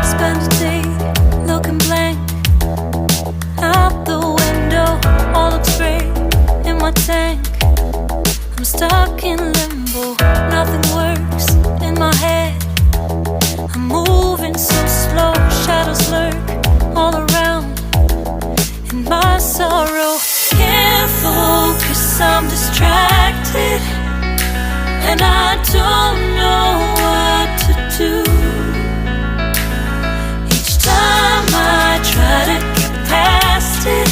Spend a day looking blank out the window, all looks great in my tank. I'm stuck in limbo, nothing works in my head. I'm moving so slow, shadows lurk all around. In my sorrow, can't focus, I'm distracted, and I don't know what to do. Each time I try to get past it,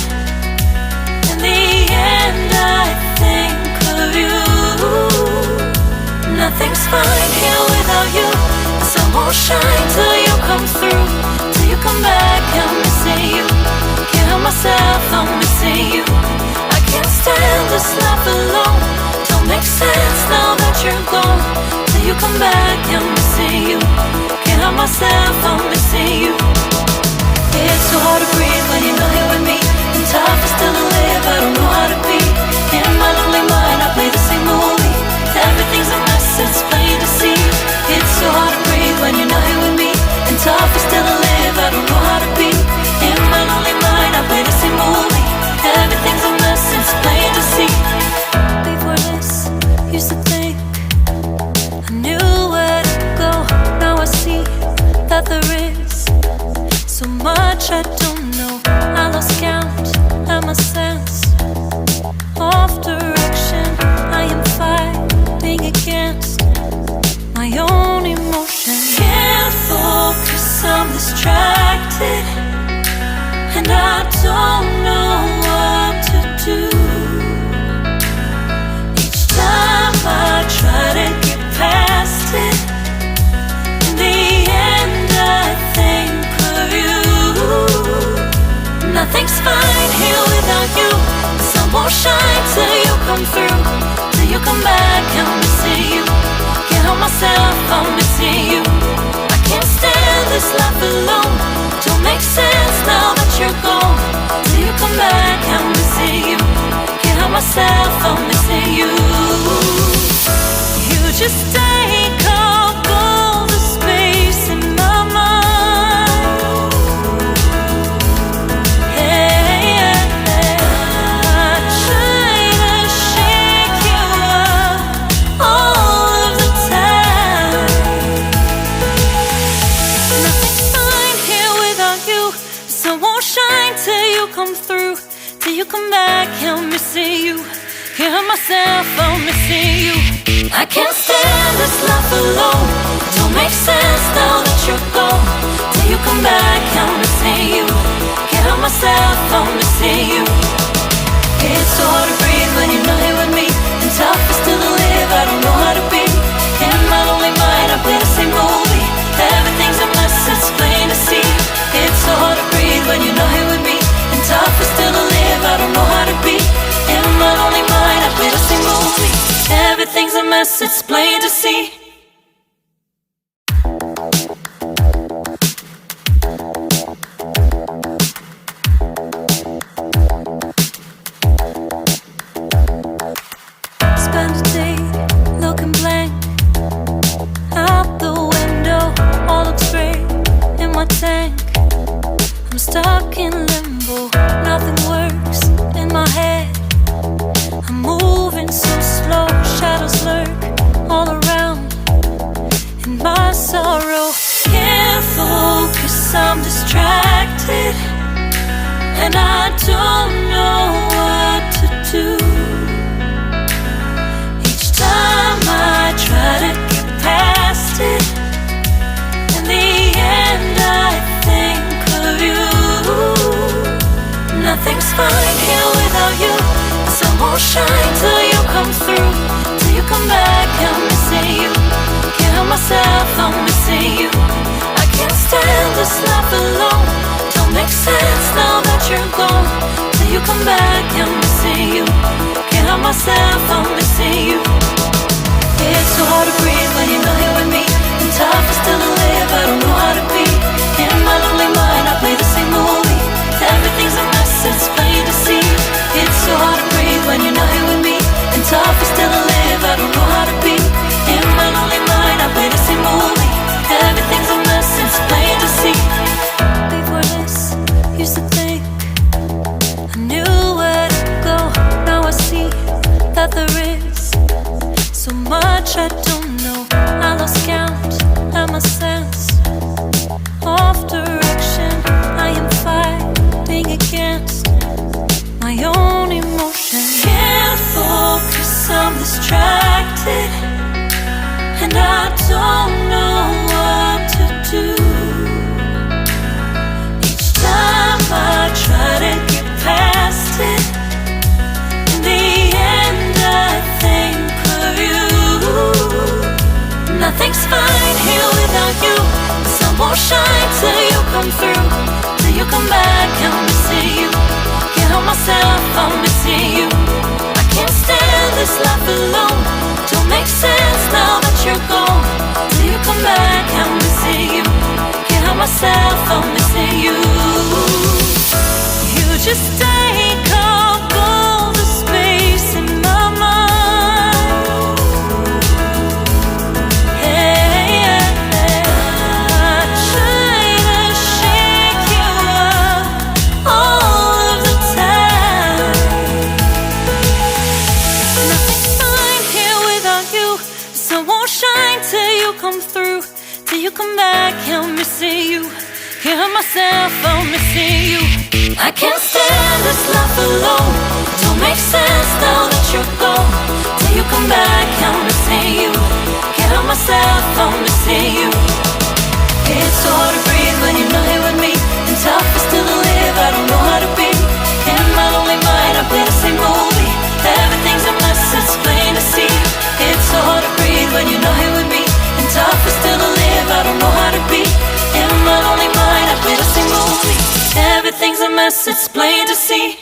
in the end I think of you. Nothing's fine here without you. The sun won't shine till you come through. Till you come back, I'm missing you. Can't help myself, I'm missing you. I can't stand this life alone. Don't make sense now that you're gone. Till you come back, I'm missing you. Can't help myself, I'm missing you. It's so hard to breathe when you're not here with me. And tough is still to live, I don't know how to be. In my lonely mind, I play the same movie. Everything's a mess, it's plain to see. It's so hard to breathe when you're not here with me. And tough is still to live, I don't know how to be. In my lonely mind, I play the same movie. Everything's a mess, it's plain to see. Before this, used to think I knew where to go. Now I see that there is so much I don't know. I lost count at my sense of direction. I am fighting against my own emotion. Can't focus, I'm distracted, and I don't know what to do. Each time I try to get past it, in the end I think of you. Nothing's fine here without you. The sun won't shine till you come through. Till you come back, I'm missing you. Can't help myself, I'm missing you. I can't stand this life alone. Don't make sense now that you're gone. Till you come back, I'm missing you. Can't help myself, I'm missing you. You just take up all the space in my mind. Hey, I try to shake you up all of the time. Nothing's fine here without you. The sun won't shine till you come through. Till you come back, I'm missing you. Can't help myself, I'm missing you. I can't stand this life alone. Don't make sense now that you're gone. Till you come back, I'm missing you. Can't help myself, I'm missing you. It's so hard to breathe when you're not here with me. And tough is still to live, I don't know how to be. In my lonely mind, I play the same movie. Everything's a mess, it's plain to see. It's so hard to breathe when you're not here with me. And tough is still to live, I don't know how to be. In my lonely mind, I play the same movie. Everything's a mess, it's plain to see. Spend a day looking blank out the window, all looks great in my tank. I'm stuck in limbo, nothing works in my head. I'm moving so slow, shadows lurk all around. In my sorrow, can't focus, I'm distracted, and I don't know what to do. Each time I try to get past it, in the end I think of you. Nothing's fine here without you. The sun won't shine till you come through. Till you come back, I'm missing you. Can't help myself, I'm missing you. I can't stand this life alone. Don't make sense now that you're gone. Till you come back, I'm missing you. Can't help myself, I'm missing you. It's so hard to breathe when you're not here with me. And tough is still to live, I don't know how to be. In my lonely mind, I play the same movie. Everything's a mess, it's plain to see. I don't know. I lost count and my sense of direction. I am fighting against my own emotion. Can't focus, I'm distracted, and I don't know what to do. Each time I try to get past it, in the end I think of you. Nothing's fine here without you. The sun won't shine till you come through. Till you come back, I'm missing you. Can't help myself, I'm missing you. I can't stand this life alone. Don't make sense now that you're gone. Till you come back, I'm missing you. Can't help myself, I'm missing you. You just take up all the space in my mind. Hey, I try to shake you up all of the time. Nothing's fine here without you. The sun won't shine till you come through. Till you come back, I'm missing you. Can't help myself, I'm missing you. I can't stand this life alone. Don't make sense now that you're gone. Till you come back, I'm missing you. Can't help myself, I'm missing you. It's so hard to breathe when you're not here with me, and tough is still to live, I don't know how to be. In my lonely mind, I play the same movie. Everything's a mess, it's plain to see. It's so hard to breathe when you're not here with me, and tough is still to live, I don't know how to be. In my lonely mind, I play the same movie. Everything's a mess, it's plain to see.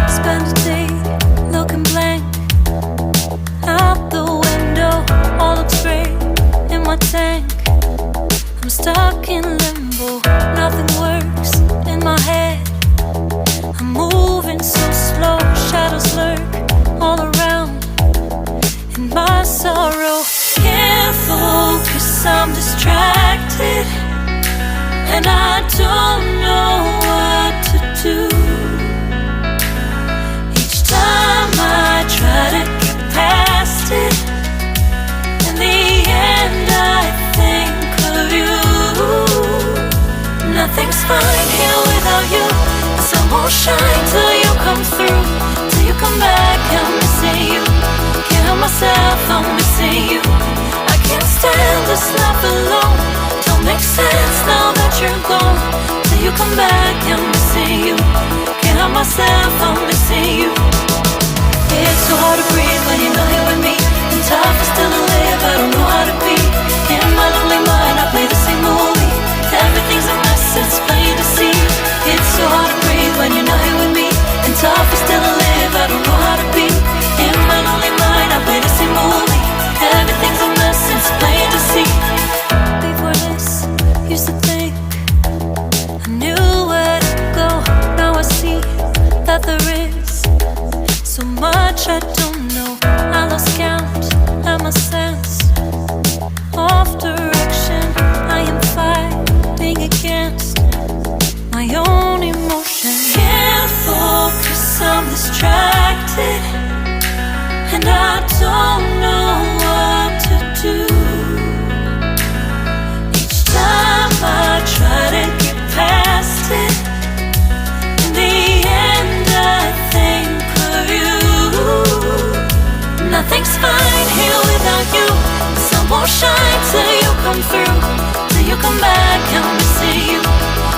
Spend a day looking blank out the window. All looks great in my tank. I'm stuck in limbo. Nothing works in my head. I'm moving so slow. Shadows lurk all around in my sorrow. Can't focus, I'm distracted, and I don't know what to do. Each time I try to get past it, in the end I think of you. Nothing's fine here without you. The sun won't shine till you come through. Till you come back, I'm missing you. Can't help myself, I'm missing you. I can't stand this life alone. Don't make sense now that you're gone. Till you come back, I'm missing you. Can't help myself, I'm missing you. It's so hard to breathe when you're not here with me, and tough is still to live, I don't know how to be. In my lonely mind, I play the same movie. Everything's a mess, it's plain to see. It's so hard to breathe when you're not here with me, and tough is still to live, I don't know how to be. In my lonely mind, I play the same movie. Everything's a mess, it's plain to see. Before this, used to think I knew where to go. Now I see that there is so much I don't know. I lost count and my sense of direction. I am fighting against my own emotion. Can't focus, I'm distracted, and I don't know what to do. Each time I try to get past it, in the end I think of you. Nothing's fine here without you. The sun won't shine till you come through. Till you come back, I'm missing you.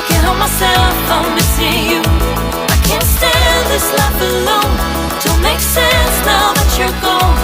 Can't help myself, I'm missing you. I can't stand this life alone. Don't make sense now that you're gone.